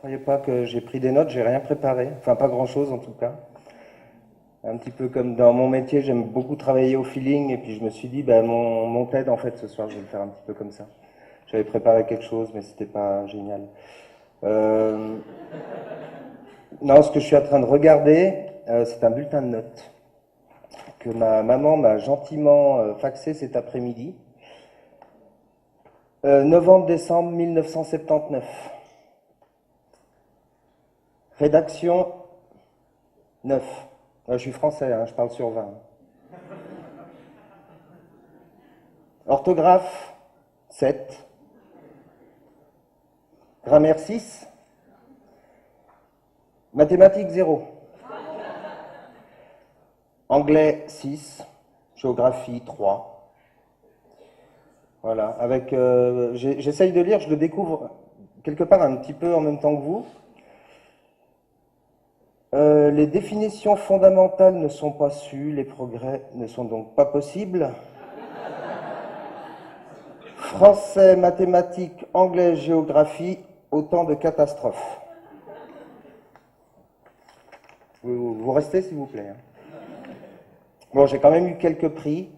Croyez pas que j'ai pris des notes, j'ai rien préparé. Enfin, pas grand-chose en tout cas. Un petit peu comme dans mon métier, j'aime beaucoup travailler au feeling. Et puis je me suis dit, ben, mon TED, en fait, ce soir, je vais le faire un petit peu comme ça. J'avais préparé quelque chose, mais c'était pas génial. Euh, non, ce que je suis en train de regarder, c'est un bulletin de notes que ma maman m'a gentiment faxé cet après-midi. Novembre-décembre 1979. Rédaction 9. Je suis français, hein, je parle sur 20. Orthographe 7. Grammaire 6. Mathématiques 0. Anglais 6. Géographie 3. Voilà, avec, j'essaye de lire, je le découvre quelque part un petit peu en même temps que vous. Les définitions fondamentales ne sont pas sues, les progrès ne sont donc pas possibles. Français, mathématiques, anglais, géographie, autant de catastrophes. Vous restez s'il vous plaît. Bon, j'ai quand même eu quelques prix.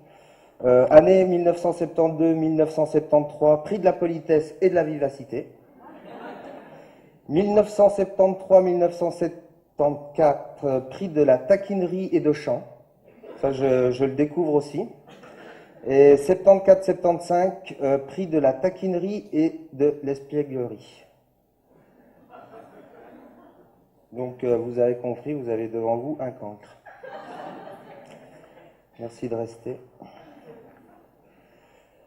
Année 1972-1973, prix de la politesse et de la vivacité. 1973-1974, prix de la taquinerie et de chant. Ça, je le découvre aussi. Et 74-75, prix de la taquinerie et de l'espièglerie. Donc, vous avez compris, vous avez devant vous un cancre. Merci de rester.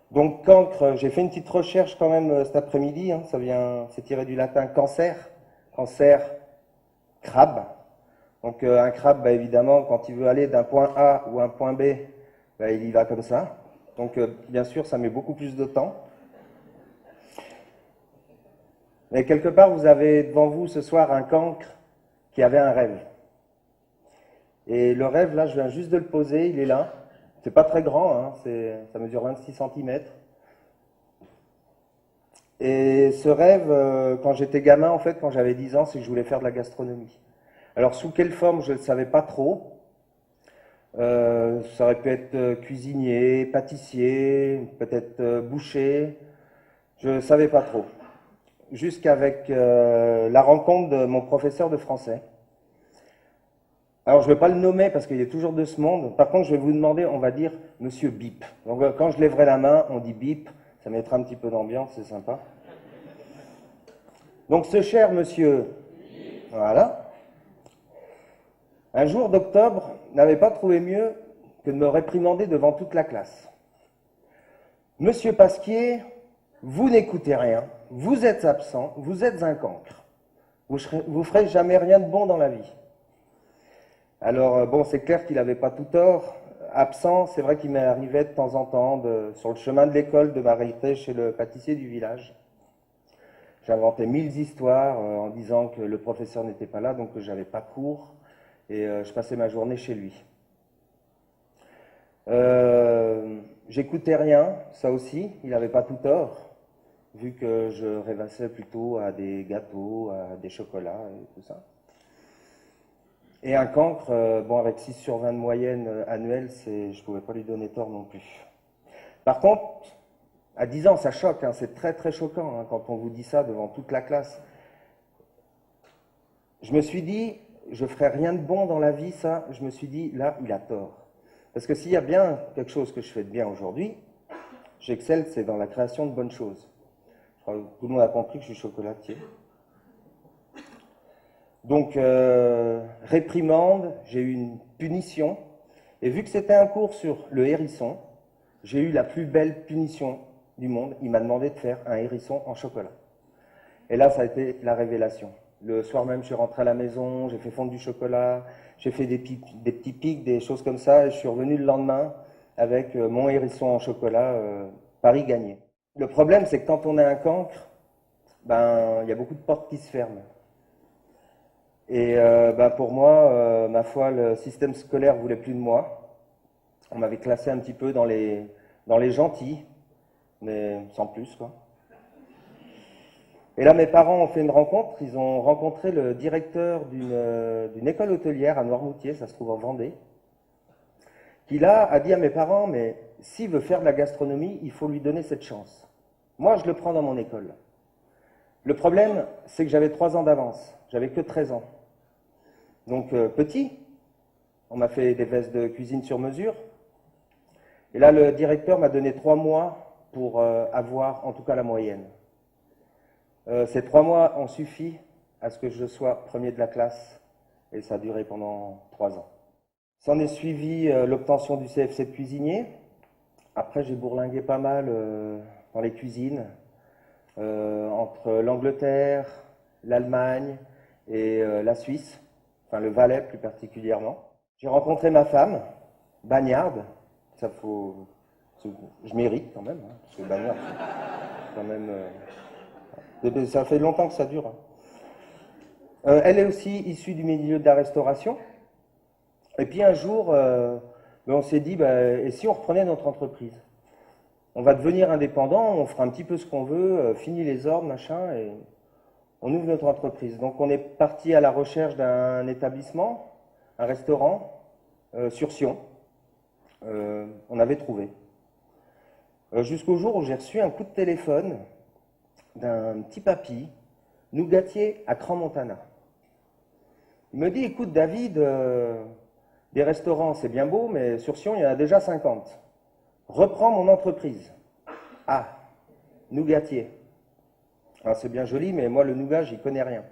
Donc, cancre, j'ai fait une petite recherche quand même cet après-midi. Hein, c'est tiré du latin cancer. Cancer, crabe. Donc, un crabe, bah, évidemment, quand il veut aller d'un point A ou un point B, bah, il y va comme ça. Donc, bien sûr, ça met beaucoup plus de temps. Mais quelque part, vous avez devant vous ce soir un cancre qui avait un rêve. Et le rêve, là, je viens juste de le poser, il est là. C'est pas très grand, hein, ça mesure 26 cm. Et ce rêve, quand j'étais gamin, en fait, quand j'avais 10 ans, c'est que je voulais faire de la gastronomie. Alors, sous quelle forme, je ne le savais pas trop. Ça aurait pu être cuisinier, pâtissier, peut-être boucher. Je ne savais pas trop. Jusqu'avec la rencontre de mon professeur de français. Alors, je ne vais pas le nommer parce qu'il est toujours de ce monde. Par contre, je vais vous demander, on va dire Monsieur Bip. Donc, quand je lèverai la main, on dit Bip. Ça mettra un petit peu d'ambiance, c'est sympa. Donc, ce cher monsieur, voilà, un jour d'octobre, n'avait pas trouvé mieux que de me réprimander devant toute la classe. Monsieur Pasquier, vous n'écoutez rien, vous êtes absent, vous êtes un cancre. Vous ferez jamais rien de bon dans la vie. Alors, bon, c'est clair qu'il n'avait pas tout tort. Absent, c'est vrai qu'il m'arrivait de temps en temps, sur le chemin de l'école, de m'arrêter chez le pâtissier du village. J'inventais 1000 histoires en disant que le professeur n'était pas là, donc que j'avais pas cours, et je passais ma journée chez lui. J'écoutais rien, ça aussi, il n'avait pas tout tort, vu que je rêvassais plutôt à des gâteaux, à des chocolats et tout ça. Et un cancre, bon, avec 6 sur 20 de moyenne annuelle, je ne pouvais pas lui donner tort non plus. Par contre, à 10 ans, ça choque, hein, c'est très très choquant hein, quand on vous dit ça devant toute la classe. Je me suis dit, je ferai rien de bon dans la vie, ça. Je me suis dit, là, il a tort. Parce que s'il y a bien quelque chose que je fais de bien aujourd'hui, j'excelle, c'est dans la création de bonnes choses. Je crois que tout le monde a compris que je suis chocolatier. Donc, réprimande, j'ai eu une punition. Et vu que c'était un cours sur le hérisson, j'ai eu la plus belle punition du monde. Il m'a demandé de faire un hérisson en chocolat. Et là, ça a été la révélation. Le soir même, je suis rentré à la maison, j'ai fait fondre du chocolat, j'ai fait des petits pics, des choses comme ça, et je suis revenu le lendemain avec mon hérisson en chocolat, Paris gagné. Le problème, c'est que quand on a un cancre, ben, il y a beaucoup de portes qui se ferment. Et ben, pour moi, ma foi, le système scolaire voulait plus de moi. On m'avait classé un petit peu dans les gentils, mais sans plus, quoi. Et là, mes parents ont fait une rencontre. Ils ont rencontré le directeur d'une école hôtelière à Noirmoutier, ça se trouve en Vendée, qui là a dit à mes parents, mais s'il veut faire de la gastronomie, il faut lui donner cette chance. Moi, je le prends dans mon école. Le problème, c'est que j'avais 3 ans d'avance. J'avais que 13 ans. Donc, petit, on m'a fait des vestes de cuisine sur mesure. Et là, le directeur m'a donné 3 mois pour avoir, en tout cas, la moyenne. Ces 3 mois ont suffi à ce que je sois premier de la classe, et ça a duré pendant 3 ans. S'en est suivi l'obtention du CFC de cuisinier. Après, j'ai bourlingué pas mal dans les cuisines, entre l'Angleterre, l'Allemagne et la Suisse, enfin le Valais plus particulièrement. J'ai rencontré ma femme, Bagnarde. Ça faut, je mérite quand même, hein, parce que Bagnarde, c'est quand même. Ça fait longtemps que ça dure. Hein. Elle est aussi issue du milieu de la restauration. Et puis un jour, on s'est dit, et si on reprenait notre entreprise? On va devenir indépendant, on fera un petit peu ce qu'on veut, fini les ordres, machin, et on ouvre notre entreprise. Donc on est parti à la recherche d'un établissement, un restaurant, sur Sion. On avait trouvé. Jusqu'au jour où j'ai reçu un coup de téléphone d'un petit papy, nougatier à Crans-Montana. Il me dit, écoute David, des restaurants c'est bien beau, mais sur Sion il y en a déjà 50. Reprends mon entreprise. Ah, nougatier. Ah, c'est bien joli, mais moi le nougat, j'y connais rien.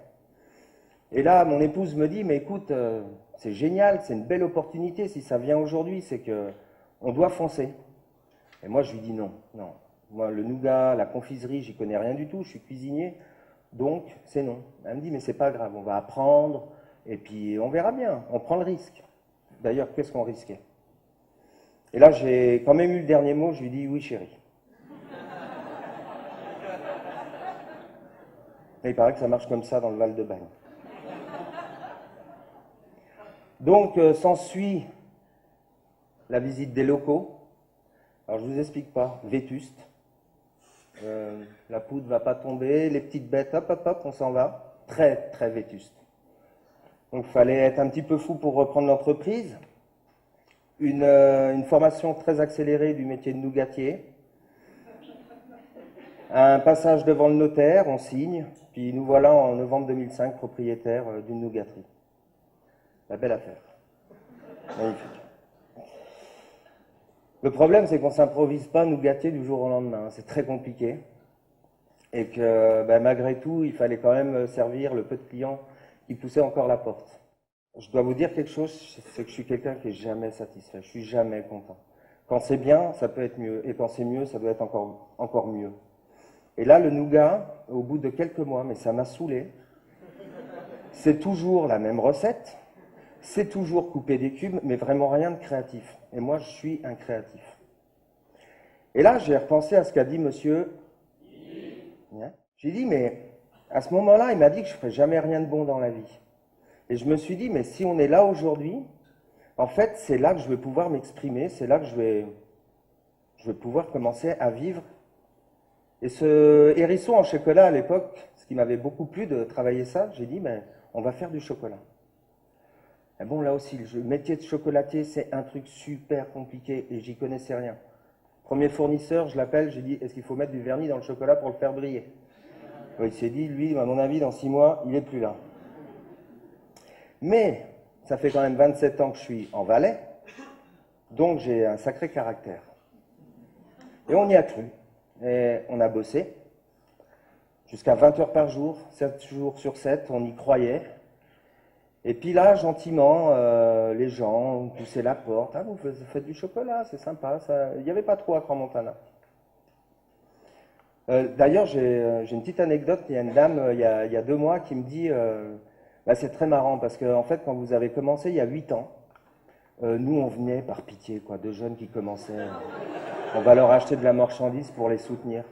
Et là, mon épouse me dit, mais écoute, c'est génial, c'est une belle opportunité, si ça vient aujourd'hui, c'est que on doit foncer. Et moi je lui dis non. Moi, le nougat, la confiserie, j'y connais rien du tout, je suis cuisinier, donc c'est non. Elle me dit, mais c'est pas grave, on va apprendre, et puis on verra bien, on prend le risque. D'ailleurs, qu'est-ce qu'on risquait? Et là, j'ai quand même eu le dernier mot, je lui dis, oui chérie. Et il paraît que ça marche comme ça dans le Val-de-Bagne. Donc, s'ensuit la visite des locaux. Alors, je ne vous explique pas, vétuste. La poudre ne va pas tomber, les petites bêtes, hop, hop, hop, on s'en va. Très, très vétuste. Donc, il fallait être un petit peu fou pour reprendre l'entreprise. Une formation très accélérée du métier de nougatier. Un passage devant le notaire, on signe, puis nous voilà en novembre 2005 propriétaires d'une nougaterie. La belle affaire. Magnifique. Le problème, c'est qu'on ne s'improvise pas nougatier du jour au lendemain. C'est très compliqué. Et que malgré tout, il fallait quand même servir le peu de clients qui poussaient encore la porte. Je dois vous dire quelque chose, c'est que je suis quelqu'un qui n'est jamais satisfait. Je suis jamais content. Quand c'est bien, ça peut être mieux. Et quand c'est mieux, ça doit être encore mieux. Et là, le nougat, au bout de quelques mois, mais ça m'a saoulé, c'est toujours la même recette, c'est toujours couper des cubes, mais vraiment rien de créatif. Et moi, je suis un créatif. Et là, j'ai repensé à ce qu'a dit monsieur. J'ai dit, mais à ce moment-là, il m'a dit que je ne ferais jamais rien de bon dans la vie. Et je me suis dit, mais si on est là aujourd'hui, en fait, c'est là que je vais pouvoir m'exprimer, c'est là que je vais pouvoir commencer à vivre. Et ce hérisson en chocolat à l'époque, ce qui m'avait beaucoup plu de travailler ça, j'ai dit, mais on va faire du chocolat. Et bon, là aussi, le métier de chocolatier, c'est un truc super compliqué et j'y connaissais rien. Premier fournisseur, je l'appelle, j'ai dit, est-ce qu'il faut mettre du vernis dans le chocolat pour le faire briller? Il s'est dit, lui, à mon avis, dans 6 mois, il n'est plus là. Mais ça fait quand même 27 ans que je suis en Valais, donc j'ai un sacré caractère. Et on y a cru. Et on a bossé jusqu'à 20 heures par jour, 7 jours sur 7, on y croyait. Et puis là, gentiment, les gens poussaient la porte. Ah, vous faites du chocolat, c'est sympa. Il n'y avait pas trop à Crans-Montana. D'ailleurs, j'ai une petite anecdote. Il y a une dame, il y a 2 mois, qui me dit, c'est très marrant, parce qu'en fait, quand vous avez commencé il y a 8 ans, nous, on venait par pitié, quoi, de jeunes qui commençaient. On va leur acheter de la marchandise pour les soutenir.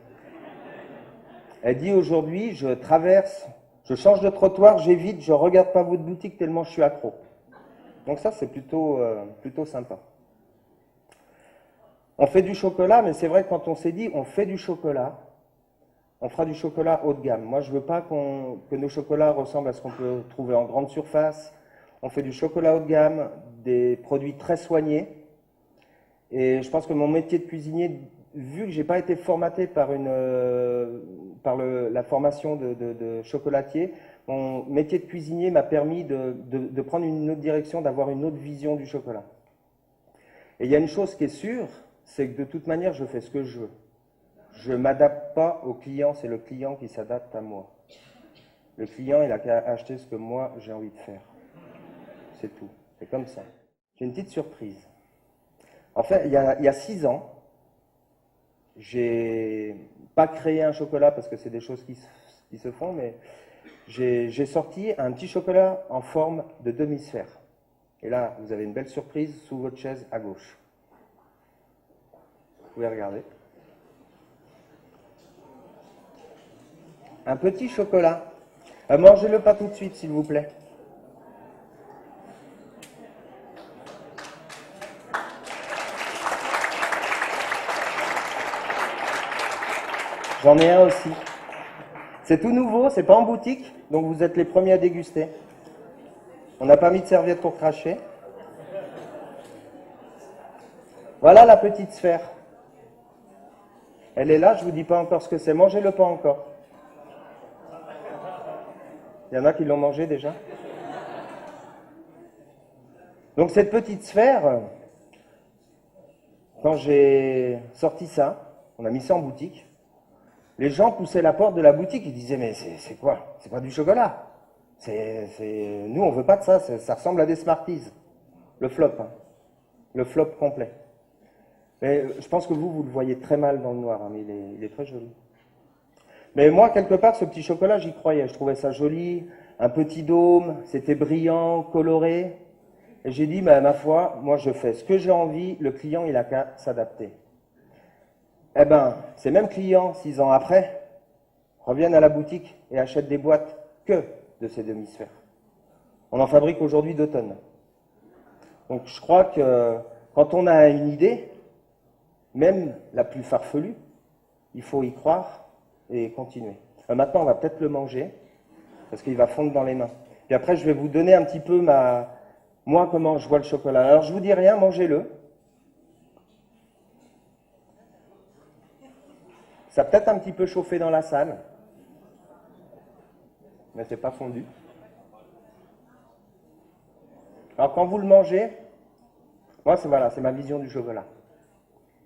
Elle dit, aujourd'hui, je traverse, je change de trottoir, j'évite, je ne regarde pas votre boutique tellement je suis accro. Donc ça, c'est plutôt sympa. On fait du chocolat, mais c'est vrai que quand on s'est dit, on fait du chocolat, on fera du chocolat haut de gamme. Moi, je veux pas que nos chocolats ressemblent à ce qu'on peut trouver en grande surface. On fait du chocolat haut de gamme, des produits très soignés. Et je pense que mon métier de cuisinier, vu que j'ai pas été formaté par la formation de chocolatier, mon métier de cuisinier m'a permis de prendre une autre direction, d'avoir une autre vision du chocolat. Et il y a une chose qui est sûre, c'est que de toute manière, je fais ce que je veux. Je ne m'adapte pas au client, c'est le client qui s'adapte à moi. Le client, il n'a qu'à acheter ce que moi, j'ai envie de faire. C'est tout. C'est comme ça. J'ai une petite surprise. En fait, il y a 6 ans, j'ai pas créé un chocolat parce que c'est des choses qui se font, mais j'ai sorti un petit chocolat en forme de demi-sphère. Et là, vous avez une belle surprise sous votre chaise à gauche. Vous pouvez regarder. Un petit chocolat. Mangez-le pas tout de suite, s'il vous plaît. J'en ai un aussi. C'est tout nouveau, c'est pas en boutique, donc vous êtes les premiers à déguster. On n'a pas mis de serviette pour cracher. Voilà la petite sphère. Elle est là, je vous dis pas encore ce que c'est. Mangez-le pas encore. Il y en a qui l'ont mangé déjà. Donc cette petite sphère, quand j'ai sorti ça, on a mis ça en boutique, les gens poussaient la porte de la boutique, ils disaient mais c'est quoi? C'est pas du chocolat. Nous on veut pas de ça, ça ressemble à des Smarties. Le flop, hein. Le flop complet. Mais je pense que vous le voyez très mal dans le noir, hein, mais il est très joli. Mais moi, quelque part, ce petit chocolat, j'y croyais. Je trouvais ça joli, un petit dôme, c'était brillant, coloré. Et j'ai dit, ma foi, moi je fais ce que j'ai envie, le client, il a qu'à s'adapter. Eh ben, ces mêmes clients, 6 ans après, reviennent à la boutique et achètent des boîtes que de ces demi-sphères. On en fabrique aujourd'hui 2 tonnes. Donc je crois que quand on a une idée, même la plus farfelue, il faut y croire et continuer. Maintenant, on va peut-être le manger, parce qu'il va fondre dans les mains. Puis après, je vais vous donner un petit peu moi, comment je vois le chocolat. Alors, je vous dis rien, mangez-le. Ça a peut-être un petit peu chauffé dans la salle, mais c'est pas fondu. Alors, quand vous le mangez, moi, c'est ma vision du chocolat.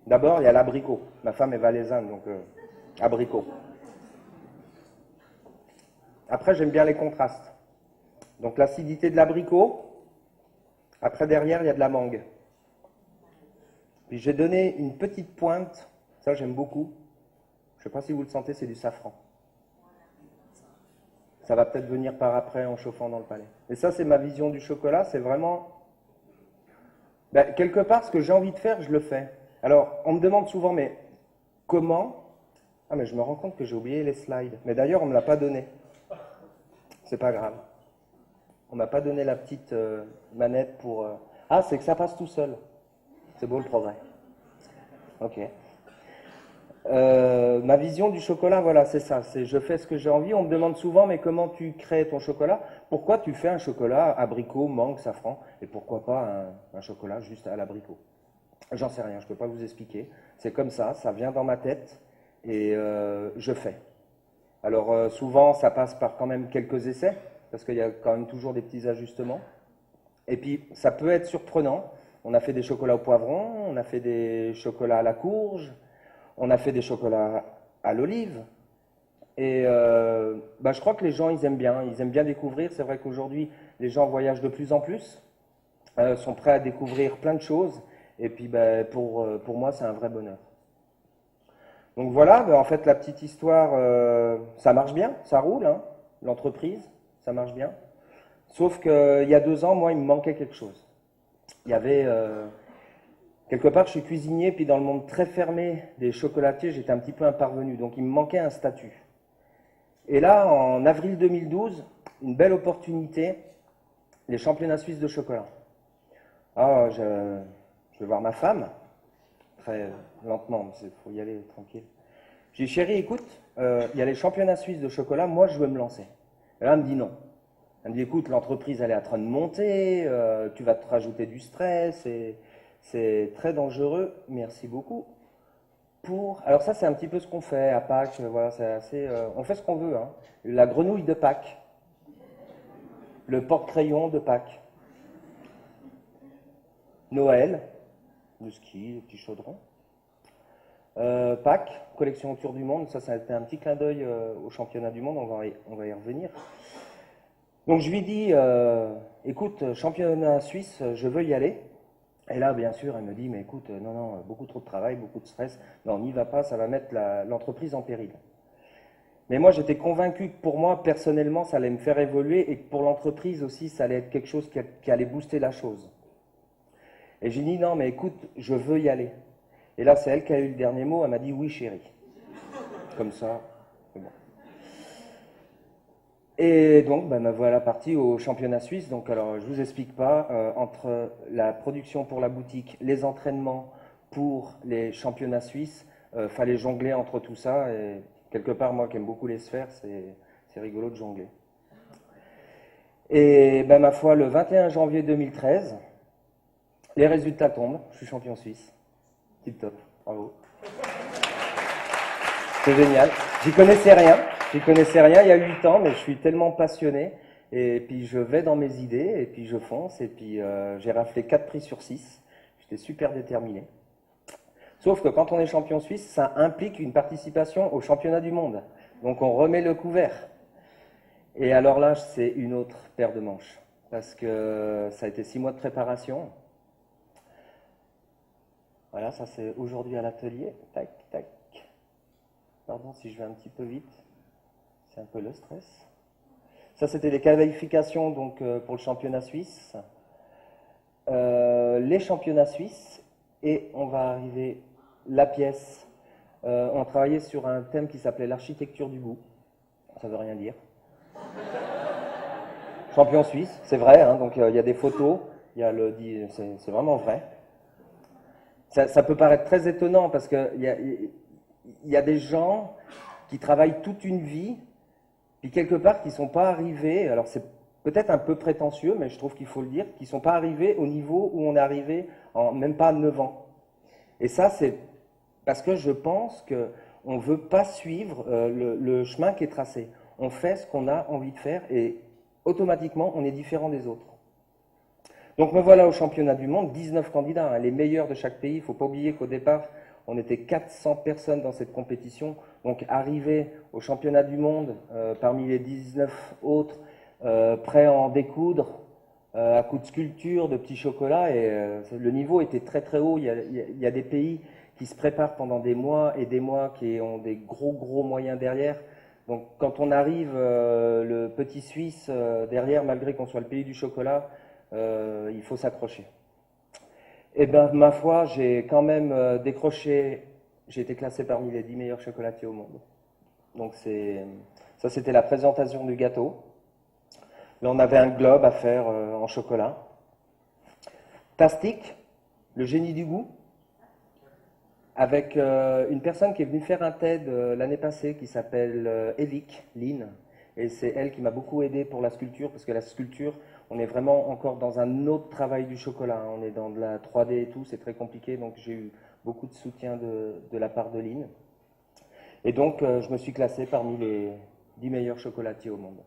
D'abord, il y a l'abricot. Ma femme est valaisanne, donc abricot. Après, j'aime bien les contrastes. Donc, l'acidité de l'abricot. Après, derrière, il y a de la mangue. Puis, j'ai donné une petite pointe. Ça, j'aime beaucoup. Je ne sais pas si vous le sentez, c'est du safran. Ça va peut-être venir par après en chauffant dans le palais. Et ça, c'est ma vision du chocolat. C'est vraiment... quelque part, ce que j'ai envie de faire, je le fais. Alors, on me demande souvent, mais comment? Ah, mais je me rends compte que j'ai oublié les slides. Mais d'ailleurs, on ne me l'a pas donné. C'est pas grave. On m'a pas donné la petite manette pour... Ah, c'est que ça passe tout seul. C'est beau le progrès. Ok. Ma vision du chocolat, voilà, c'est ça. C'est je fais ce que j'ai envie. On me demande souvent, mais comment tu crées ton chocolat? Pourquoi tu fais un chocolat abricot, mangue, safran? Et pourquoi pas un chocolat juste à l'abricot? J'en sais rien, je ne peux pas vous expliquer. C'est comme ça vient dans ma tête et je fais. Alors souvent, ça passe par quand même quelques essais, parce qu'il y a quand même toujours des petits ajustements. Et puis, ça peut être surprenant. On a fait des chocolats au poivron, on a fait des chocolats à la courge, on a fait des chocolats à l'olive. Et je crois que les gens, ils aiment bien découvrir. C'est vrai qu'aujourd'hui, les gens voyagent de plus en plus, sont prêts à découvrir plein de choses. Et puis, pour moi, c'est un vrai bonheur. Donc voilà, en fait, la petite histoire, ça marche bien, ça roule, hein, l'entreprise, ça marche bien. Sauf qu'il y a 2 ans, moi, il me manquait quelque chose. Il y avait... quelque part, je suis cuisinier, puis dans le monde très fermé des chocolatiers, j'étais un petit peu un parvenu. Donc, il me manquait un statut. Et là, en avril 2012, une belle opportunité, les championnats suisses de chocolat. Ah, je vais voir ma femme, très lentement, il faut y aller tranquille. J'ai dit, chérie, écoute, il y a les championnats suisses de chocolat, moi je veux me lancer. Et là, elle me dit non. Elle me dit, écoute, l'entreprise elle est en train de monter, tu vas te rajouter du stress, et c'est très dangereux, merci beaucoup. Alors ça, c'est un petit peu ce qu'on fait à Pâques, voilà, c'est assez, on fait ce qu'on veut, hein. La grenouille de Pâques, le porte-crayon de Pâques, Noël, le ski, les petits chaudrons. Pâques, collection autour du monde, ça a été un petit clin d'œil au championnat du monde, on va y revenir. Donc je lui dis, écoute, championnat suisse, je veux y aller. Et là, bien sûr, elle me dit, mais écoute, non, beaucoup trop de travail, beaucoup de stress, non, n'y va pas, ça va mettre l'entreprise en péril. Mais moi, j'étais convaincu que pour moi, personnellement, ça allait me faire évoluer et que pour l'entreprise aussi, ça allait être quelque chose qui allait booster la chose. Et j'ai dit, non, mais écoute, je veux y aller. Et là, c'est elle qui a eu le dernier mot, elle m'a dit, oui, chérie. Comme ça, c'est bon. Et donc, me voilà parti au championnat suisse. Donc, alors, je vous explique pas, entre la production pour la boutique, les entraînements pour les championnats suisses, fallait jongler entre tout ça. Et quelque part, moi qui aime beaucoup les sphères, c'est rigolo de jongler. Et ma foi, le 21 janvier 2013, les résultats tombent. Je suis champion suisse. Tip top, bravo. C'est génial. J'y connaissais rien il y a 8 ans, mais je suis tellement passionné. Et puis je vais dans mes idées, et puis je fonce, et puis j'ai raflé 4 prix sur 6. J'étais super déterminé. Sauf que quand on est champion suisse, ça implique une participation au championnat du monde. Donc on remet le couvert. Et alors là, c'est une autre paire de manches. Parce que ça a été 6 mois de préparation. Voilà, ça c'est aujourd'hui à l'atelier. Tac, tac. Pardon si je vais un petit peu vite. C'est un peu le stress. Ça, c'était les qualifications donc, pour le championnat suisse. Les championnats suisses. Et on va arriver, la pièce. On travaillait sur un thème qui s'appelait l'architecture du goût. Ça ne veut rien dire. Champion suisse, c'est vrai. Hein, donc, il y a des photos. C'est vraiment vrai. Ça peut paraître très étonnant parce qu'il y a des gens qui travaillent toute une vie, puis quelque part qui ne sont pas arrivés, alors c'est peut-être un peu prétentieux, mais je trouve qu'il faut le dire, qui ne sont pas arrivés au niveau où on est arrivé en même pas 9 ans. Et ça, c'est parce que je pense qu'on ne veut pas suivre le chemin qui est tracé. On fait ce qu'on a envie de faire et automatiquement, on est différent des autres. Donc me voilà au championnat du monde, 19 candidats, hein, les meilleurs de chaque pays. Il ne faut pas oublier qu'au départ, on était 400 personnes dans cette compétition. Donc arriver au championnat du monde, parmi les 19 autres, prêts à en découdre, à coups de sculpture, de petits chocolats, et le niveau était très très haut. Il y a des pays qui se préparent pendant des mois et des mois, qui ont des gros moyens derrière. Donc quand on arrive, le petit Suisse derrière, malgré qu'on soit le pays du chocolat, il faut s'accrocher. Et ma foi, j'ai quand même décroché, j'ai été classé parmi les 10 meilleurs chocolatiers au monde. Donc ça, c'était la présentation du gâteau. Là, on avait un globe à faire en chocolat. Tastic, le génie du goût, avec une personne qui est venue faire un TED l'année passée qui s'appelle Evic Lynn. Et c'est elle qui m'a beaucoup aidé pour la sculpture, parce que la sculpture, on est vraiment encore dans un autre travail du chocolat. Hein. On est dans de la 3D et tout, c'est très compliqué, donc j'ai eu beaucoup de soutien de la part de Lynn. Et donc, je me suis classé parmi les 10 meilleurs chocolatiers au monde.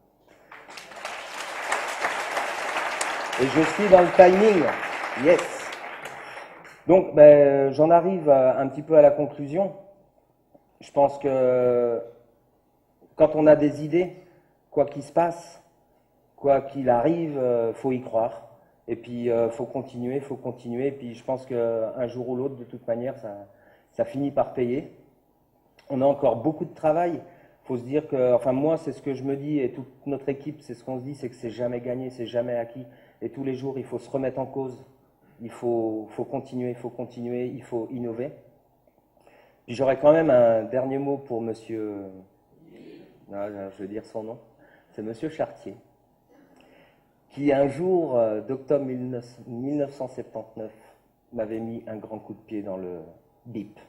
Et je suis dans le timing. Yes. Donc, j'en arrive un petit peu à la conclusion. Je pense que quand on a des idées, quoi qu'il se passe, quoi qu'il arrive, faut y croire. Et puis, faut continuer. Et puis, je pense qu'un jour ou l'autre, de toute manière, ça finit par payer. On a encore beaucoup de travail. Il faut se dire que, enfin, moi, c'est ce que je me dis, et toute notre équipe, c'est ce qu'on se dit, c'est que c'est jamais gagné, c'est jamais acquis. Et tous les jours, il faut se remettre en cause. Il faut continuer, il faut innover. Puis j'aurais quand même un dernier mot pour monsieur, non, je vais dire son nom, c'est monsieur Chartier, qui un jour d'octobre 1979 m'avait mis un grand coup de pied dans le bip.